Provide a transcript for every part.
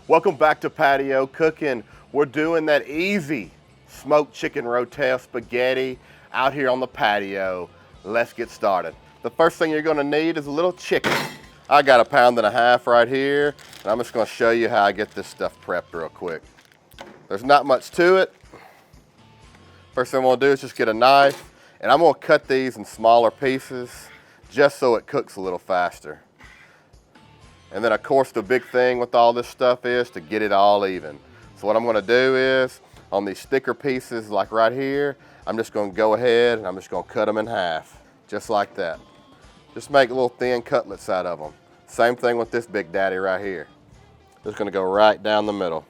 Welcome back to Patio Cooking. We're doing that easy smoked chicken rotel spaghetti out here on the patio. Let's get started. The first thing you're gonna need is a little chicken. I got 1.5 pounds right here, and I'm just gonna show you how I get this stuff prepped real quick. There's not much to it. First thing I'm gonna do is just get a knife, and I'm gonna cut these in smaller pieces just so it cooks a little faster. And then of course the big thing with all this stuff is to get it all even. So what I'm gonna do is, on these thicker pieces like right here, I'm just gonna go ahead and I'm just gonna cut them in half, just like that. Just make little thin cutlets out of them. Same thing with this big daddy right here. Just gonna go right down the middle.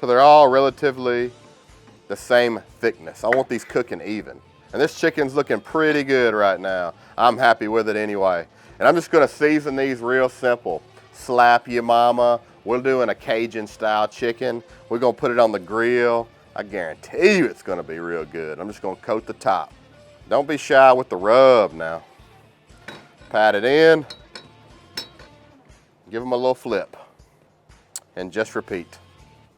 So they're all relatively the same thickness. I want these cooking even. And this chicken's looking pretty good right now. I'm happy with it anyway. And I'm just gonna season these real simple. Slap your mama. We're doing a Cajun style chicken. We're gonna put it on the grill. I guarantee you it's gonna be real good. I'm just gonna coat the top. Don't be shy with the rub now. Pat it in. Give them a little flip. And just repeat.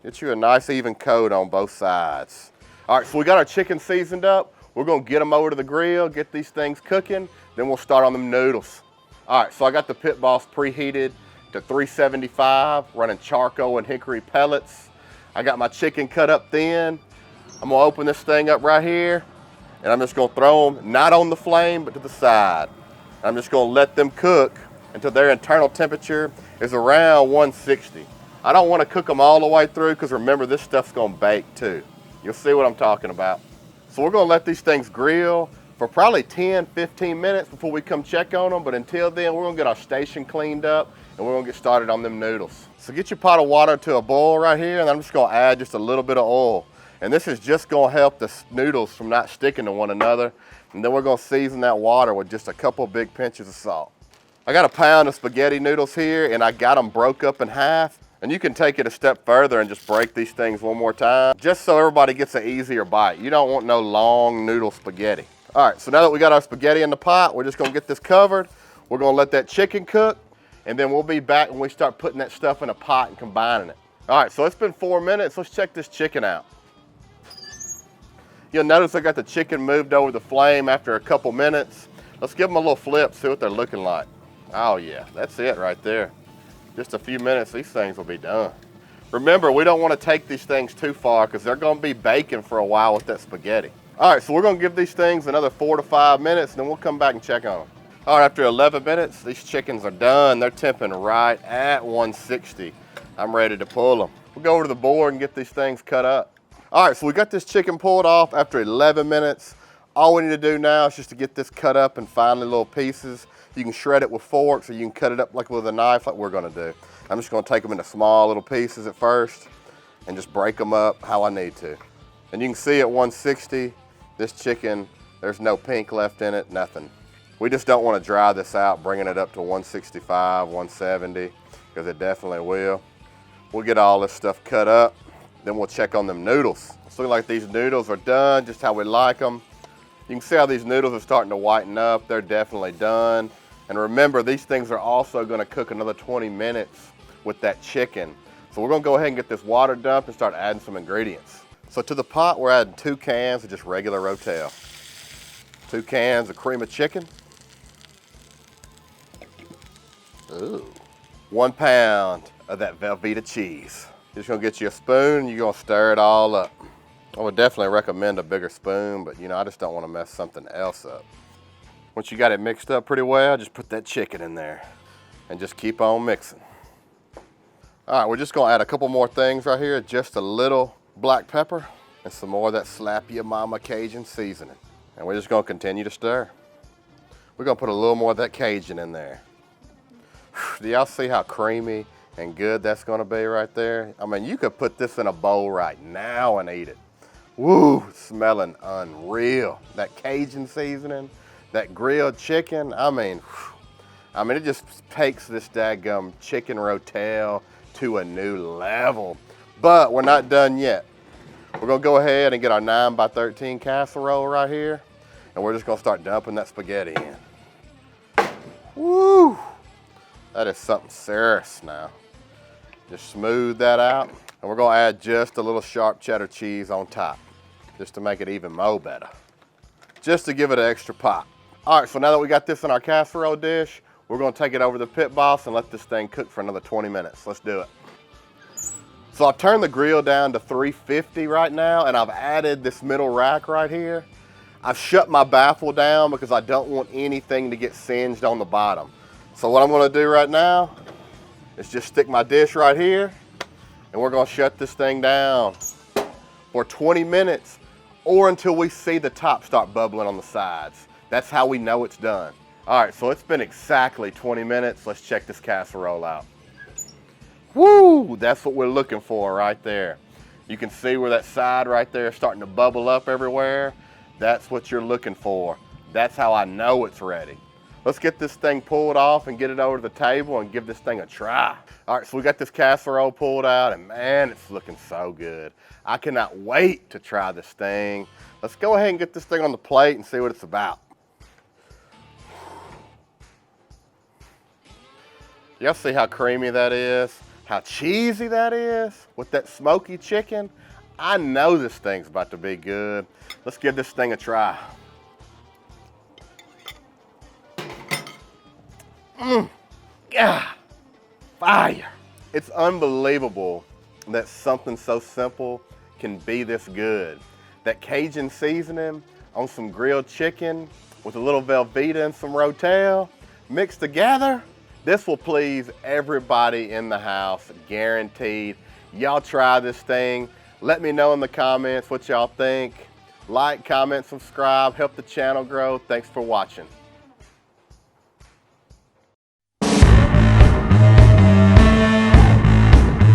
Get you a nice even coat on both sides. All right, so we got our chicken seasoned up. We're gonna get them over to the grill, get these things cooking, then we'll start on them noodles. All right, so I got the Pit Boss preheated to 375, running charcoal and hickory pellets. I got my chicken cut up thin. I'm gonna open this thing up right here, and I'm just gonna throw them, not on the flame, but to the side. I'm just gonna let them cook until their internal temperature is around 160. I don't wanna cook them all the way through, because remember, this stuff's gonna bake too. You'll see what I'm talking about. So we're gonna let these things grill for probably 10, 15 minutes before we come check on them, but until then, we're gonna get our station cleaned up and we're gonna get started on them noodles. So get your pot of water to a boil right here, and I'm just gonna add just a little bit of oil. And this is just gonna help the noodles from not sticking to one another. And then we're gonna season that water with just a couple big pinches of salt. I got 1 pound of spaghetti noodles here, and I got them broke up in half. And you can take it a step further and just break these things one more time, just so everybody gets an easier bite. You don't want no long noodle spaghetti. All right, so now that we got our spaghetti in the pot, we're just gonna get this covered. We're gonna let that chicken cook, and then we'll be back when we start putting that stuff in a pot and combining it. All right, so it's been 4 minutes. Let's check this chicken out. You'll notice I got the chicken moved over the flame after a couple minutes. Let's give them a little flip, see what they're looking like. Oh yeah, that's it right there. Just a few minutes, these things will be done. Remember, we don't want to take these things too far because they're going to be baking for a while with that spaghetti. All right, so we're going to give these things another 4 to 5 minutes, and then we'll come back and check on them. All right, after 11 minutes, these chickens are done. They're temping right at 160. I'm ready to pull them. We'll go over to the board and get these things cut up. All right, so we got this chicken pulled off after 11 minutes. All we need to do now is just to get this cut up in finely little pieces. You can shred it with forks, or you can cut it up like with a knife like we're gonna do. I'm just gonna take them into small little pieces at first and just break them up how I need to. And you can see at 160, this chicken, there's no pink left in it, nothing. We just don't wanna dry this out, bringing it up to 165, 170, because it definitely will. We'll get all this stuff cut up, then we'll check on them noodles. It's looking like these noodles are done just how we like them. You can see how these noodles are starting to whiten up. They're definitely done. And remember, these things are also gonna cook another 20 minutes with that chicken. So we're gonna go ahead and get this water dumped and start adding some ingredients. So to the pot, we're adding 2 cans of just regular Rotel. 2 cans of cream of chicken. Ooh. 1 pound of that Velveeta cheese. You're just gonna get you a spoon, you're gonna stir it all up. I would definitely recommend a bigger spoon, but you know, I just don't want to mess something else up. Once you got it mixed up pretty well, just put that chicken in there and just keep on mixing. All right, we're just gonna add a couple more things right here, just a little black pepper and some more of that Slap Your Mama Cajun seasoning. And we're just gonna continue to stir. We're gonna put a little more of that Cajun in there. Do y'all see how creamy and good that's gonna be right there? I mean, you could put this in a bowl right now and eat it. Woo, smelling unreal. That Cajun seasoning, that grilled chicken, I mean, it just takes this daggum chicken rotel to a new level. But we're not done yet. We're gonna go ahead and get our 9 by 13 casserole right here, and we're just gonna start dumping that spaghetti in. Woo, that is something serious now. Just smooth that out. And we're gonna add just a little sharp cheddar cheese on top, just to make it even more better. Just to give it an extra pop. All right, so now that we got this in our casserole dish, we're gonna take it over to the pit boss and let this thing cook for another 20 minutes. Let's do it. So I've turned the grill down to 350 right now, and I've added this middle rack right here. I've shut my baffle down because I don't want anything to get singed on the bottom. So what I'm gonna do right now is just stick my dish right here, and we're gonna shut this thing down for 20 minutes or until we see the top start bubbling on the sides. That's how we know it's done. All right, so it's been exactly 20 minutes. Let's check this casserole out. Woo, that's what we're looking for right there. You can see where that side right there is starting to bubble up everywhere. That's what you're looking for. That's how I know it's ready. Let's get this thing pulled off and get it over to the table and give this thing a try. All right, so we got this casserole pulled out, and man, it's looking so good. I cannot wait to try this thing. Let's go ahead and get this thing on the plate and see what it's about. Y'all see how creamy that is? How cheesy that is with that smoky chicken? I know this thing's about to be good. Let's give this thing a try. Yeah, fire. It's unbelievable that something so simple can be this good. That Cajun seasoning on some grilled chicken with a little Velveeta and some Rotel mixed together. This will please everybody in the house, guaranteed. Y'all try this thing. Let me know in the comments what y'all think. Like, comment, subscribe, help the channel grow. Thanks for watching.